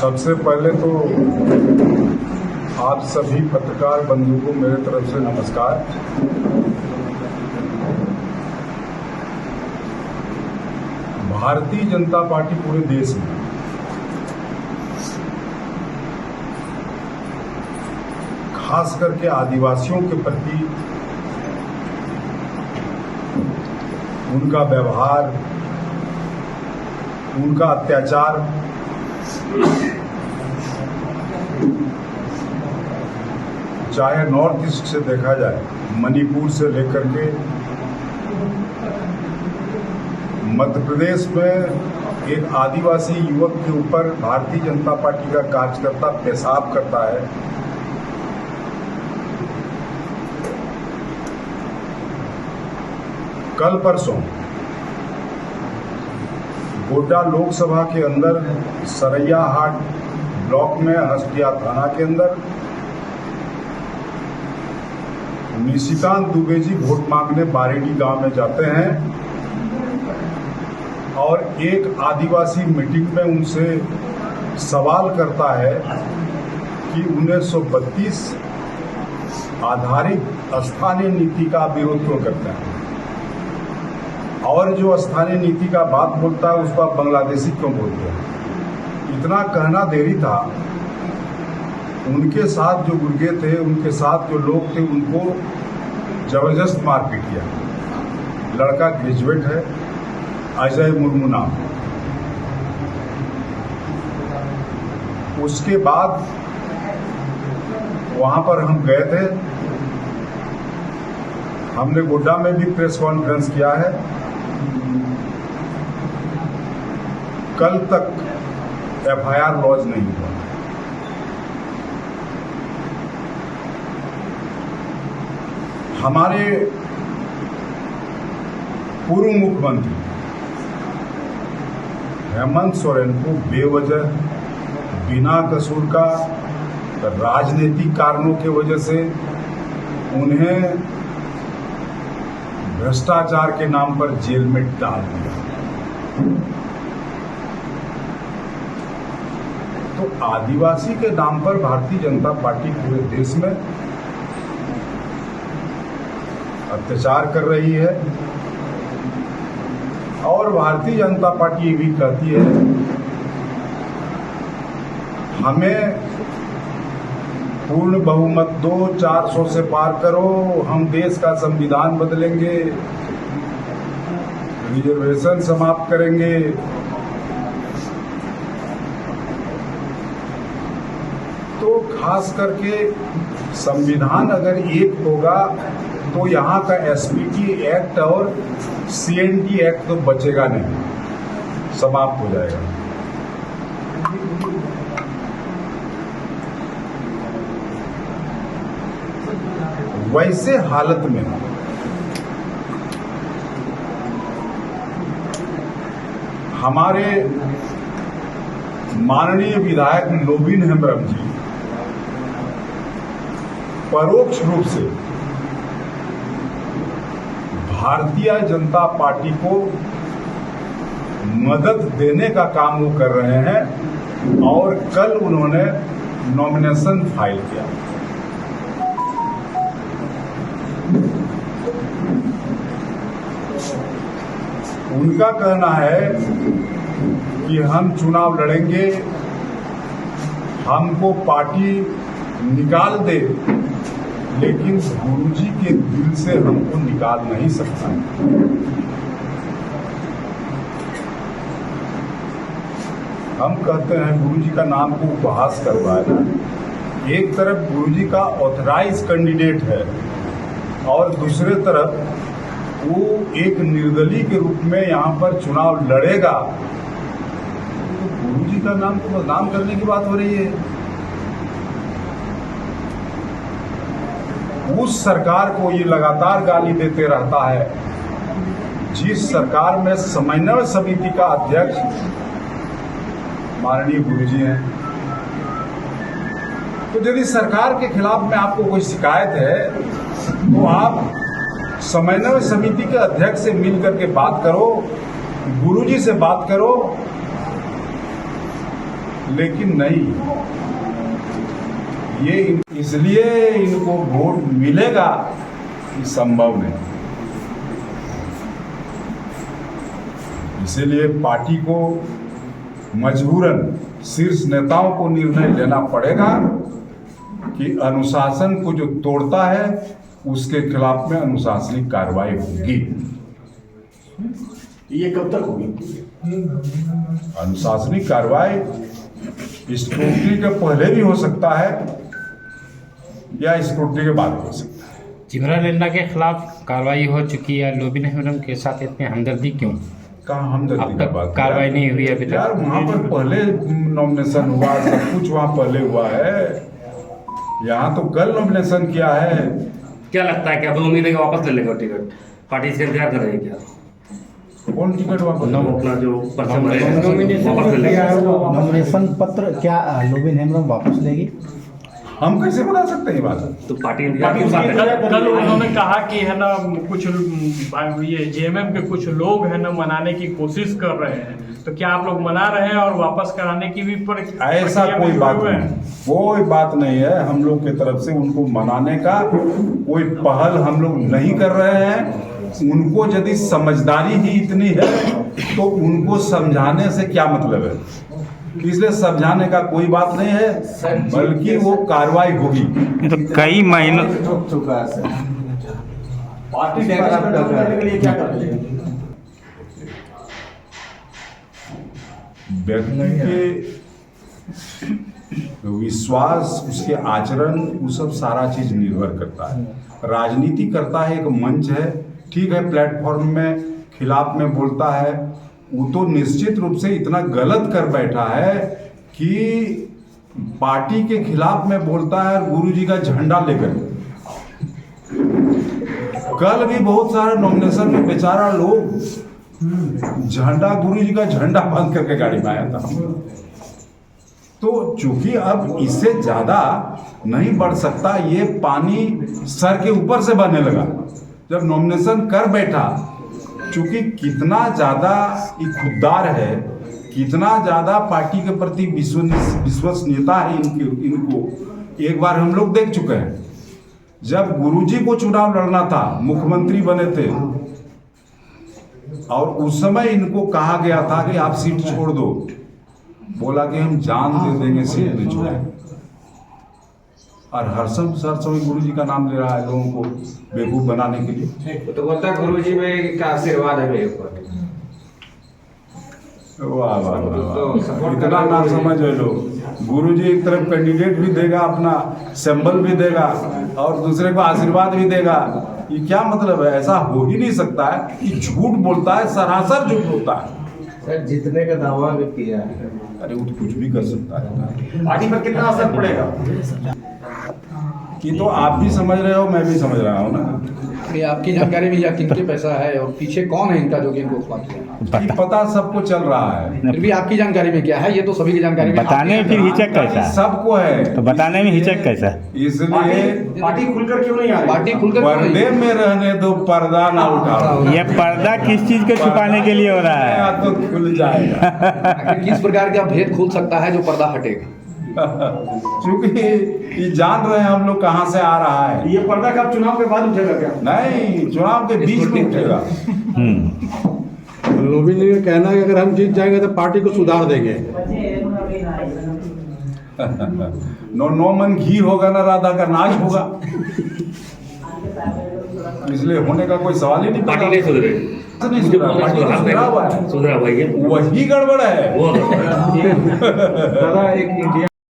सबसे पहले तो आप सभी पत्रकार बंधु को मेरे तरफ से नमस्कार। भारतीय जनता पार्टी पूरे देश में खास करके आदिवासियों के प्रति उनका व्यवहार, उनका अत्याचार चाहे नॉर्थ ईस्ट से देखा जाए, मणिपुर से लेकर के मध्य प्रदेश में एक आदिवासी युवक के ऊपर भारतीय जनता पार्टी का कार्यकर्ता पेशाब करता है। कल परसों गोड्डा लोकसभा के अंदर सरैयाहाट ब्लॉक में हसदिया थाना के अंदर निशिकांत दुबे जी वोट मांगने बारेडी गांव में जाते हैं और एक आदिवासी मीटिंग में उनसे सवाल करता है कि 1932 आधारित स्थानीय नीति का विरोध क्यों करते हैं, और जो स्थानीय नीति का बात बोलता है उसको बांग्लादेशी क्यों बोलते हैं। इतना कहना देरी था। उनके साथ जो गुर्गे थे, उनके साथ जो लोग थे, उनको जबरदस्त मारपीट किया। लड़का ग्रेजुएट है, अजय मुर्मू नाम। उसके बाद वहां पर हम गए थे, हमने गोड्डा में भी प्रेस कॉन्फ्रेंस किया है। कल तक एफआईआर लॉन्च नहीं हुआ। हमारे पूर्व मुख्यमंत्री हेमंत सोरेन को बेवजह, बिना कसूर का, राजनीतिक कारणों की वजह से उन्हें भ्रष्टाचार के नाम पर जेल में डाल दिया। तो आदिवासी के नाम पर भारतीय जनता पार्टी पूरे देश में अत्याचार कर रही है और भारतीय जनता पार्टी ये भी कहती है हमें पूर्ण बहुमत दो, 400 से पार करो, हम देश का संविधान बदलेंगे, रिजर्वेशन समाप्त करेंगे। तो खास करके संविधान अगर एक होगा तो यहाँ का एसपीटी एक्ट और सीएनटी एक्ट तो बचेगा नहीं, समाप्त हो जाएगा। वैसे हालत में हमारे माननीय विधायक नवीन हेम्ब्रम जी परोक्ष रूप से भारतीय जनता पार्टी को मदद देने का काम वो कर रहे हैं और कल उन्होंने नॉमिनेशन फाइल किया। उनका कहना है कि हम चुनाव लड़ेंगे, हमको पार्टी निकाल दे, लेकिन गुरुजी के दिल से हमको निकाल नहीं सकता। हम कहते हैं गुरुजी का नाम को उपहास करवाया। एक तरफ गुरुजी का ऑथराइज कैंडिडेट है और दूसरे तरफ वो एक निर्दलीय के रूप में यहाँ पर चुनाव लड़ेगा, तो गुरुजी का नाम को बदनाम करने की बात हो रही है। उस सरकार को ये लगातार गाली देते रहता है जिस सरकार में समन्वय समिति का अध्यक्ष माननीय गुरुजी हैं। तो यदि सरकार के खिलाफ में आपको कोई शिकायत है तो आप समन्वय समिति के अध्यक्ष से मिल करके बात करो, गुरुजी से बात करो। लेकिन नहीं, ये इसलिए इनको वोट मिलेगा ये संभव नहीं। इसीलिए पार्टी को मजबूरन शीर्ष नेताओं को निर्णय लेना पड़ेगा कि अनुशासन को जो तोड़ता है उसके खिलाफ में अनुशासनिक कार्रवाई होगी। ये कब तक होगी? अनुशासनिक कार्रवाई स्क्रूटनी के पहले भी हो सकता है या स्क्रूटनी के बाद हो सकता है। चिमरा लेंडा के खिलाफ कार्रवाई हो चुकी है, लोबिन हेम्ब्रम के साथ इतनी हमदर्दी क्यों? कहाँ हमदर्दी का बात? कार्रवाई नहीं हुई अभी तक। यार वहाँ पर पहले नॉमिनेशन हुआ, सब कुछ वहाँ पहले हुआ है, यहाँ तो कल नॉमिनेशन किया है। क्या लगता है कि अब उम्मीद है कि वापस ले लेगा टिकट? पार्टी से इंतजार कर रही है क्या? कौन टिकट वापस? अपना जो पर्चम रहेगा वापस ले लेगा। नॉमिनेशन पत्र क्या लोबिन हेम्ब्रम वापस लेगी? हम कैसे बता सकते हैं ये बात? तो पार्टी इंतजार क्यों कर रही है? कल उन्होंने कहा कि है ना कुछ ये जेएमएम के कुछ लोग है ना मनाने की कोशिश कर रहे हैं, तो क्या आप लोग मना रहे हैं और वापस कराने की भी ऐसा कोई बात नहीं, कोई बात नहीं है। हम लोग की तरफ से उनको मनाने का कोई पहल हम लोग नहीं कर रहे हैं। उनको यदि समझदारी ही इतनी है तो उनको समझाने से क्या मतलब है, इसलिए समझाने का कोई बात नहीं है, बल्कि वो कार्रवाई होगी। तो कई महीनों चुका है सर। पार्टी के लिए क्या कर रही है? व्यक्ति के विश्वास, उसके आचरण, वो सब सारा चीज निर्भर करता है। राजनीति करता है, एक मंच है, ठीक है, प्लेटफॉर्म में खिलाफ में बोलता है, वो तो निश्चित रूप से इतना गलत कर बैठा है कि पार्टी के खिलाफ में बोलता है गुरुजी का झंडा लेकर। कल भी बहुत सारे नॉमिनेशन में बेचारा लोग झंडा, गुरुजी का झंडा बांध करके गाड़ी में आया था। तो चूंकि अब इससे ज्यादा नहीं बढ़ सकता, ये पानी सर के ऊपर से बहने लगा जब नॉमिनेशन कर बैठा। चूंकि कितना ज्यादा ये खुददार है, कितना ज्यादा पार्टी के प्रति विश्वसनीयता है इनको एक बार हम लोग देख चुके हैं। जब गुरुजी को चुनाव लड़ना था, मुख्यमंत्री बने थे, और उस समय इनको कहा गया था कि आप सीट छोड़ दो, बोला कि हम जान दे देंगे सीट नहीं छोड़ेंगे। और हर समय गुरुजी का नाम ले रहा है लोगों को बेवकूफ बनाने के लिए। तो बोलता है गुरुजी में का आशीर्वाद है मेरे ऊपर। वाह वाह वाह, इतना ना समझ है लोग। गुरुजी एक तरफ कैंडिडेट भी देगा, अपना सिंबल भी देगा और दूसरे को आशीर्वाद भी देगा। ये क्या मतलब है? ऐसा हो ही नहीं सकता है कि झूठ बोलता है, सरासर झूठ बोलता है। सर जीतने का दावा भी किया है। अरे वो तो कुछ भी कर सकता है। पार्टी पर कितना असर पड़ेगा? ये तो आप भी समझ रहे हो, मैं भी समझ रहा हूँ ना। ये आपकी जानकारी में या किनके पैसा है और पीछे कौन है इनका जो कि इनको खुला किया? ये पता सबको चल रहा है, फिर भी आपकी जानकारी में क्या है? ये तो सभी की जानकारी में। बताने में फिर हिचक कैसा? सबको है, तो बताने में हिचक कैसा? इसलिए पार्टी खुलकर क्यों नहीं आ रही? पार्टी खुलकर क्यों नहीं? पर्दे में रहने दो, पर्दा ना उठाओ। ये पर्दा किस चीज को छुपाने के लिए हो रहा है? या तो खुल जाएगा। आखिर किस प्रकार का भेद खुल सकता है जो पर्दा हटेगा? क्योंकि ये जान रहे हैं हम लोग कहाँ से आ रहा है। ये पर्दा कब चुनाव के बाद उठेगा क्या? नहीं, चुनाव के बीच में उठेगा। लोबिन जी का कहना है कि अगर हम जीत जाएंगे तो पार्टी को सुधार देंगे। नो मन घी होगा ना राधा का नाच होगा, इसलिए होने का कोई सवाल ही नहीं। पार्टी नहीं सुधरेगी, सुधरा भाई वही गड़बड़ है। वो दादा एक इंडिया